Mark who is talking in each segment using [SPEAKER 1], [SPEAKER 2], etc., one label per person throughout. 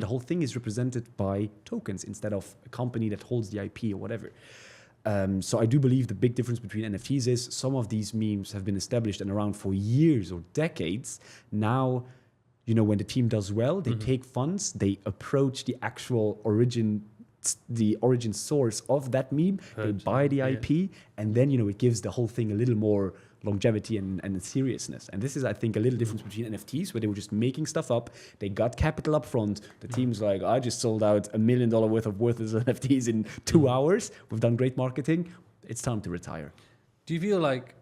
[SPEAKER 1] and the whole thing is represented by tokens instead of a company that holds the IP or whatever. So I do believe the big difference between NFTs is some of these memes have been established and around for years or decades. Now, when the team does well, they take funds, they approach the actual origin source of that meme, they buy the IP, and then, it gives the whole thing a little more longevity and seriousness. And this is, I think, a little difference between NFTs, where they were just making stuff up. They got capital up front. The team's like, I just sold out $1 million worth of worthless NFTs in 2 hours. We've done great marketing. It's time to retire.
[SPEAKER 2] Do you feel like,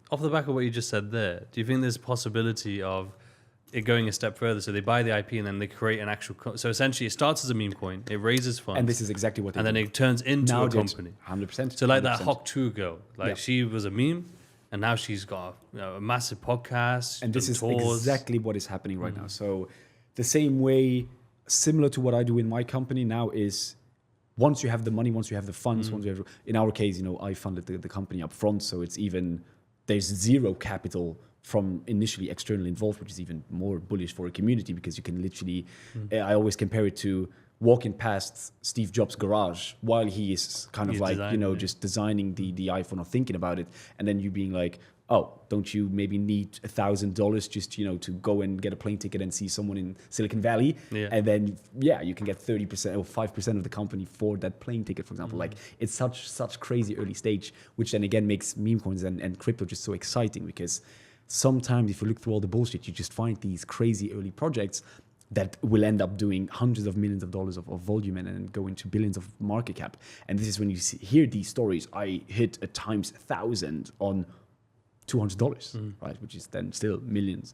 [SPEAKER 2] off the back of what you just said there, do you think there's a possibility of it going a step further? So they buy the IP and then they create an actual... so essentially it starts as a meme coin, it raises funds.
[SPEAKER 1] And this is exactly what they do.
[SPEAKER 2] And then it turns into a company.
[SPEAKER 1] 100%.
[SPEAKER 2] So like
[SPEAKER 1] 100%.
[SPEAKER 2] that Hawk 2 girl, she was a meme and now she's got a massive podcast.
[SPEAKER 1] And this is
[SPEAKER 2] tours.
[SPEAKER 1] exactly what is happening right now. So the same way, similar to what I do in my company now, is once you have the money, once you have the funds, once you have... In our case, I funded the company up front, so it's even... There's zero capital from initially externally involved, which is even more bullish for a community, because you can literally, I always compare it to walking past Steve Jobs' garage while he is just designing the iPhone or thinking about it. And then you being like, oh, don't you maybe need $1,000 just, to go and get a plane ticket and see someone in Silicon Valley? Yeah. And then, you can get 30% or 5% of the company for that plane ticket, for example. Like, it's such crazy early stage, which then again makes meme coins and crypto just so exciting, because sometimes if you look through all the bullshit, you just find these crazy early projects that will end up doing hundreds of millions of dollars of volume and go into billions of market cap. And this is when you hear these stories. I hit a times 1,000 on $200, right? Which is then still millions.